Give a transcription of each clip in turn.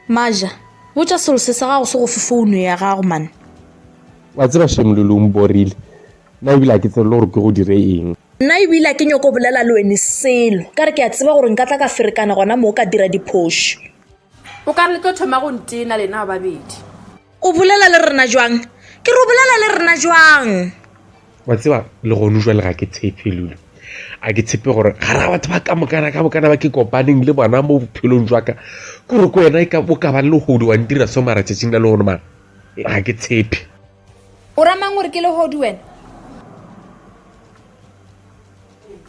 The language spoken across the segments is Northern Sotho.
Maja, botša selo se sa gago se go fe founu ya gago man. Wa tseba shem Lulu mborile. Na ebile ke tsela gore ke go dire eng. Nna ebile ke nyoko bolela le wena selo. Ka re ke a tseba gore nka tla ka ferekana gona mo ka dira diphoši. O ka re le tlo thoma go ntena lena ba babedi. O bolela le rena jwang? Ke re o bolela le rena jwang? Wa tseba le gone jwa le ga ke tshepe Lulu. A ke tshepe gore ga ra batho ba ka mokana ba ke kopaneng le bona mo bophelong jwa ka gore ko wena ka bo ka ba le hodu wa ndira so mara tšatšing la le gore man ga ke tshepe. O ramang gore ke lehodu wena?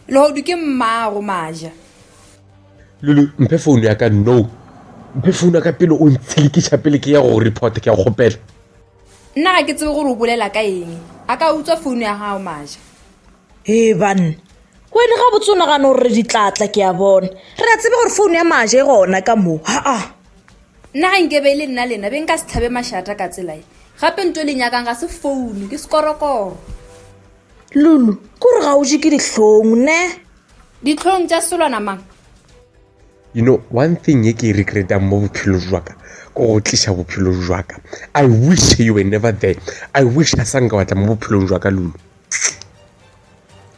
Lehodu ke mmago Maja. Lulu mphe phone ya ka no. Mphe phone ya ka pele o ntshilekisa pele ke ya go report ke ya go gopela. Nna ga ke tsebe gore o bolela ka eng. A ka utswa phone ya gago Maja. Ban. Wena ga botsona ga no re ditlatla ke a bona. Re a tsebe gore phone ya Maja e gona ka mo. Nna ga nkebe le nna lena be nka se thabe mašata ka tsela e. Gape nto le nyakang ga se phone ke sekorokoro. Lulu, kore ga o je ke dihlong ne? Ditlhong tša solwana mang? You know, one thing ye ke regreta mo bophelong jwa ka go tlisha bophelong jwa ka. I wish you were never there. I wish a sanka watla mo bophelong jwa ka Lulu.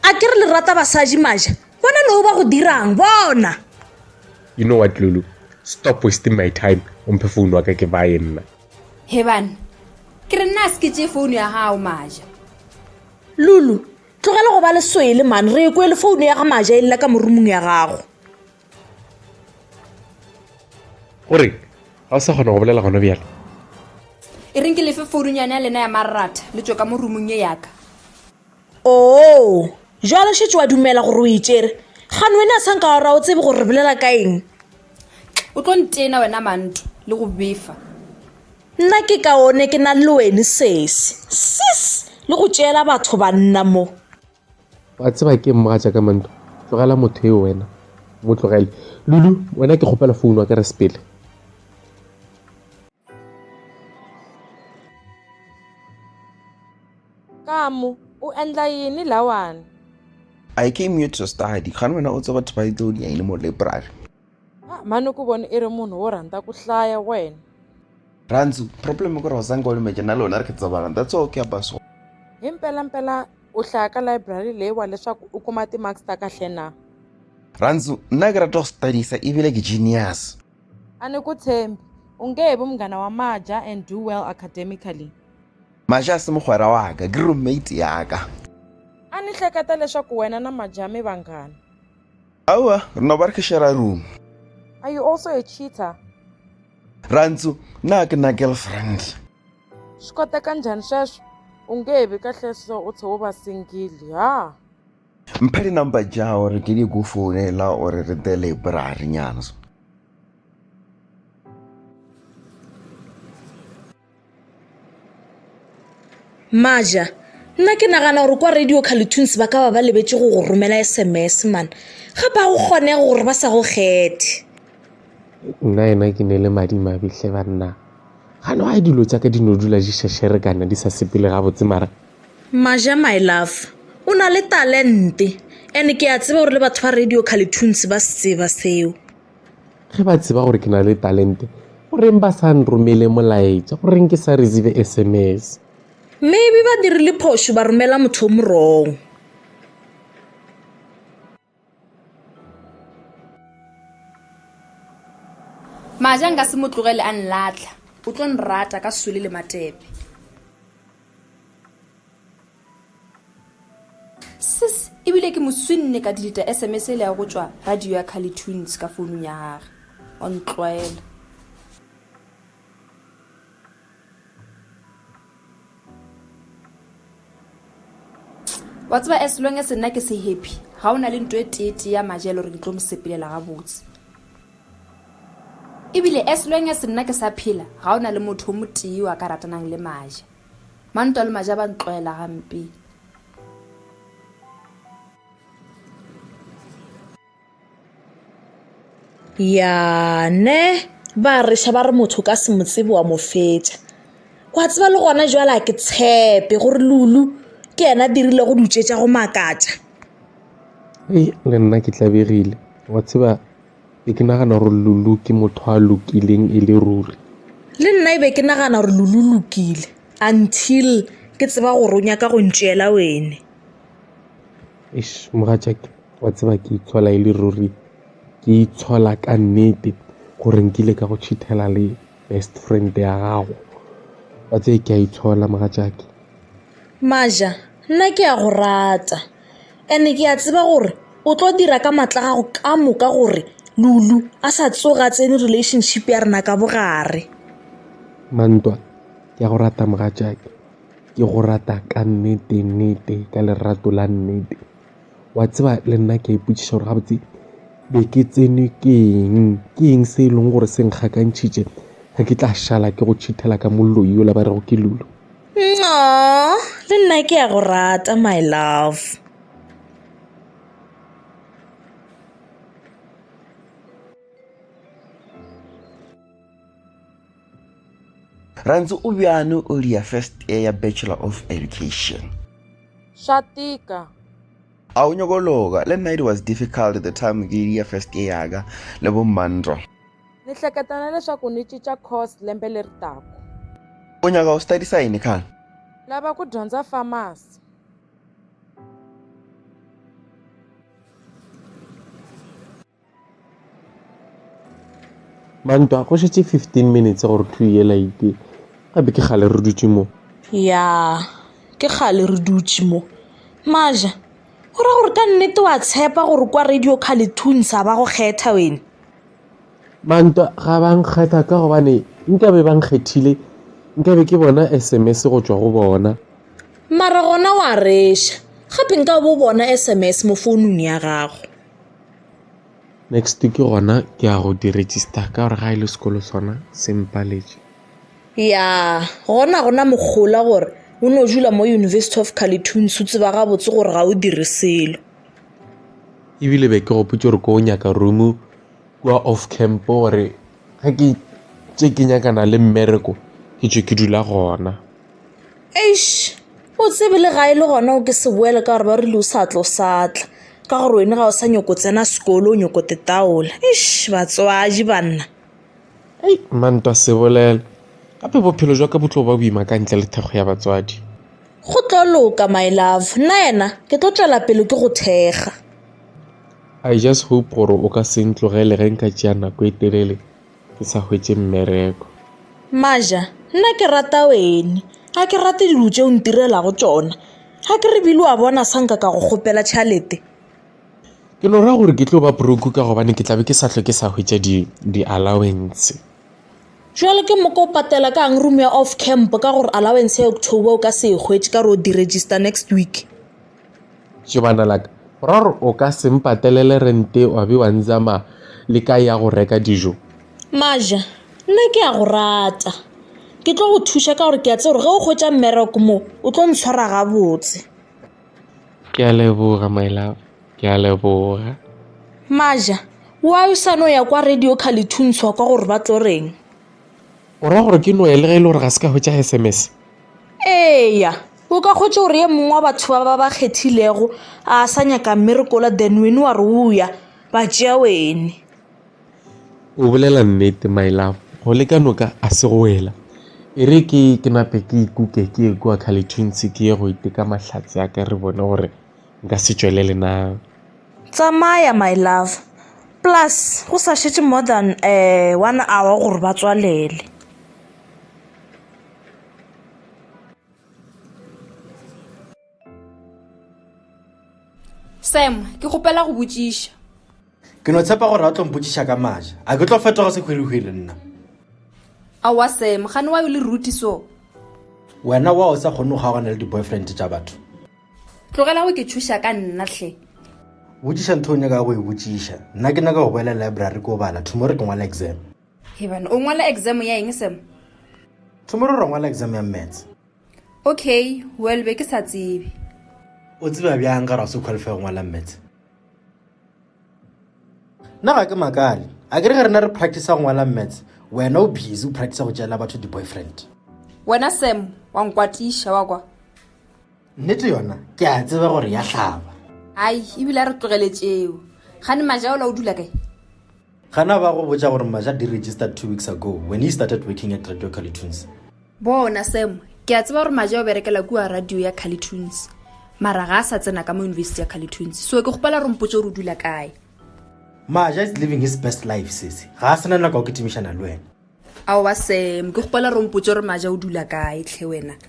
A ke re le rata basadi Maja. Bona no ba go dirang bona. You know what Lulu? Stop wasting my time. Mphe phone wa ka ke ba yena. He bana. Ke re nna se ke tše phone ya gago Maja. Lulu, tlogela go ba le swele man, re ekwe le phone ya ga Maja e lla ka morumong ya gago. Gore ga o sa kgona go bolela gona bjale. E reng ke lefe founonyana ya lena ya marata le tšo ka mo rumong ye yaka. Oh, jwale šetše wa dumela gore o itšere. Gane wena a sanka wa ra o tsebe gore re bolela ka eng. O tlo ntena wena manto le go befa. Nna ke ka one ke na le wena sese. Sis, le go tšeela batho ba nna mo. Wa tseba ke mmaga ka manto. Tlogela motho eo wena. Mo tlogele. Lulu, wena ke kgopela phone wa ka re sepele. Kamu, o endla yini lawani? I came here to study. Khani wena o tsaba batho ba itlo di ene mo library. Mano ku vona i ri munhu wo rhandza ku hlaya wena. Randzu, problem ko ro sanga le mejana lona re ke tsabana. That's okay abaso. Himpela u hlaya ka library leyiwa leswaku u kuma ti-marks ta kahle na. Randzu, nna ke rata go studisa ebile ke genius. A ni ku tshembi, u nge he munghana wa Maja and do well academically. Maja se mogwera wa ka, ke roommate ya ka. A ni hleketa leswaku wena na Maja mi vanghana. Awa, rino ba re ke share room. Are you also a cheater? Randzu, na ke na girlfriend. Swi koteka njhani sweswo? U nge he vi kahle so u tshe u va singile, ha? Mphedi number jawo re ke di go founela o re re te library nyana. Maja, nna ke nagana gore kwa radio cartoons ba ka ba lebetse go go romela SMS man. Ga ba go kgone gore ba sa go kgethe. Nna ke ne le madi mabihle ba nna. Ga no a dilo tsa ka di no dula di sheshere kana di sa sepele ga botse mara. Maja my love, o na le talente. Ene ke a tseba gore le batho ba radio cartoons ba se tseba seo. Ge ba tseba gore ke na le talente, gore ba sa nromele molaetsa gore ke sa receive SMS. Maybe ba dirile phošo ba romela motho mo wrong. Maja nka se mo tlogele a nlatla. O tlo nrata ka sole le matepe. Sis, ebile ke mo swinne ka dilita SMS le ya go tšwa radio ya cartoons ka founung ya gage. O ntlwaela. Wa tseba as long as nna ke se happy, ga o na le nto e tete ya Majelo re ke tlo mo sepelela ga botse. Ebile as long as nna ke sa phela, ga o na le motho o motee wa ka ratanang le Maja. Manto le Maja ba ntloela gampe. Ya ne, ba re sha ba re motho ka se motsebe wa mo fetša. Wa tseba le gona jwala ke tshepe gore Lulu ke ena dirile go dutsetša go makatša. Le nna ke tlabegile. Wa tseba ke nagana gore Lulu ke motho a lokileng e le ruri. le nna ebe ke nagana gore Lulu lokile until ke tseba gore o nyaka go ntšeela wene. Mogatšake wa tseba ke itshola e le ruri, ke itshola ka nnete gore nkile ka go cheatela le best friend ya gago. Wa tsebe ke a itshola mogatšake. Maja, nna ke a go rata ene ke a tseba gore o tlo dira ka matla gago ka moka gore Lulu a sa tsoga tsene relationship ya rena ka bogare. Mantwa, ke a go rata mogatšake, ke go rata ka nnete ka lerato la nnete. Wa tseba le nna ke a ipotšiša gore gabotse be ke tsene ke eng se e leng gore se nkgakantšhitše ga ke tla šala ke go cheatela ka mollo yola ba rego ke Lulu. No, le nna ke a go rata my love. Ranzo o bjane o lia first year ya Bachelor of Education. Swa tika. A o nyokologa, le nna it was difficult at the time ke lia first year yaga le bo Mandro. Ni hleketana leswaku ni cinca course lembe leri taka. O nyaka u studisa yini khale? Lava ku dyondza pharmacy. Mantwa go šetše 15 minutes gore 2 ye laite gape ke gale re dutše mo. Ya, ke gale re dutše mo. Maja, o ra gore ka nnete wa tshepa gore kwa radio Cartoons a ba go kgetha wena? Mantwa ga ba nkgetha ka gobane nkabe ba nkgethile nkabe ke bona SMS go tšwa go bona. Mara gona wa reša gape nka bo bona SMS mo founung ya gago. Next ke gona ke a go di register ka gore ga e le sekolo sona sempaletše. Ya, gona mogola gore o no jula mo University of Cartoons o tseba gabotse gore ga o dire selo. Ebile be ke gopotse gore ko o nyaka room kwa off camp gore ga ke tše ke nyakana le mmereko ke tše ke dula gona. Eish, o tsebe le ga e le gona o ke se boele ka gore ba rile o sa tlo satla ka gore wena ga o sa nyoko tsena sekolo o nyoko tetaola. Eish, batswadi banna. Mantwa se bolela gape bophelo jwa ka bo tlo ba boima ka ntle le thekgo ya batswadi. Go tlo loka my love, nna ena ke tlo tšwela pele ke go thekga. I just hope gore o ka se ntlogele ge nka tšea nako e telele ke sa hwetše mmereko. Maja, nna ke rata wene ga ke rate dilo tše o ntirelago tšona ga ke re bile wa bona sanka ka go kgopela tšhalete. Ke no ra gore ke tlo ba broke ka gobane ke tlabe ke sa hlwe ke sa hwetša di allowance. Jwale ke moko o patela ka ang room ya off camp ka gore allowance ya October o ka se e hwetše ka gore o di register next week. Jobana laka ra gore o ka se mpatelele rente wa be wa nzama le ka ya go reka dijo. Maja, nna ke a go rata ke tlo go thuša ka gore ke a tse gore ge o hwetša mmereko mo o tlo ntshwara gabotse. Ke a leboga my love, ke a leboga. Maja, wa o sa no ya kwa radio Cartoons wa kwa gore ba tlo reng? O ra gore ke no ya le ge e le gore ga se ka hwetša SMS? Eya, o ka kgotse gore ye mongwe wa batho ba ba kgethilego a sa nyaka mmerekola then wene wa re o ya ba tšea wene. O bolela nnete my love, go le ka noka a se go wela e re ke nape ke ikuke ke ye kwa Cartoons ke ye go iteka mahlatse a ka re bone gore nka se tšwelele na. Tsamaya my love, plus go sa šetše more than 1 hour gore ba tswalele. Sam, ke gopela go botšiša. Ke no tshepa gore a tlo mpotšiša ka Maja a ke tlo fetoga sekgwelehwele nna. Aowa Sam, gane wa yo le ruti so. Wena wa o sa kgone go kgaogana le di-boyfriend tša batho. Tlogela go ke thuša ka nna hle. Botšiša ntho o nyaka go e botšiša nna ke naka go boela library ko bala tomorrow ke ngwala exam. Hebana o ngwala exam ya eng Sam? Tomorrow re ngwala exam ya maths. Okay, well be ke sa tsebe. O tseba bjang ka ra se qualify go ngwala maths? Nna ga ke makale a ke re ge rena re practice go ngwala maths wena o busy o practice go tšeela batho di-boyfriend. Wena Sam wa nkwatiša wa kwa. Nnete yona ke a tseba gore ya hlaba. Ai, ebile re tlogele tšeo. Gane Maja o la o dula kae? Gana ba go botsa gore Maja di registered 2 weeks ago when he started working at Radio Carlitunes. bona Sam ke a tseba gore Maja o berekela kua radio ya Carlitunes mara ga a sa tsena ka mo university ya Carlitunes so ke gopela re mpotse gore o dula kae. Maja is living his best life sisi ga a sena nako go ketimishana le wena. ao ba Sam ke gopela re mpotse gore Maja o dula kae tle wena.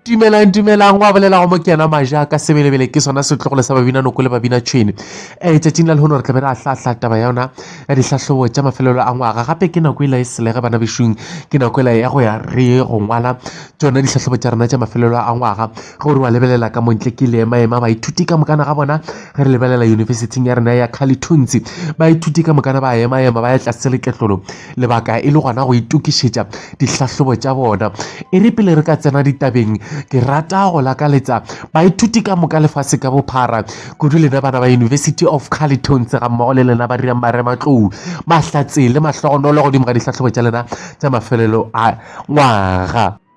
dumelang wa bolela go mo ke ena Maja ka sebelebele ke sona setlogolo sa babina noko le babina tšhwene tšatšing la lehono re tla be re a hlahla taba ya yona ya dihlahlobo tša mafelelo a ngwaga gape ke nako e selege bana bešong ke nako ya go ya re go ngwala tšona dihlahlobo tša rena tša mafelelo a ngwaga gore wa lebelela ka montle ke leemaema baithuti ka mokana ga bona ge re lebelela yunibesithing ya rena ya Carlitunes baithuti ka mokana ba emaema ba ya tlase leketlolo lebaka e le gona go itukišetša dihlahlobo tša bona e re pele re ka tsena ditabeng ke rata go lakaletsa baithuti ka moka lefase ka bophara kudu lena bana ba University of Carlitunes ga mmogo le lena ba dirang marematlou mahlatse le mahlogonolo godimo ga dihlahlobo tša lena tša mafelelo a ngwaga.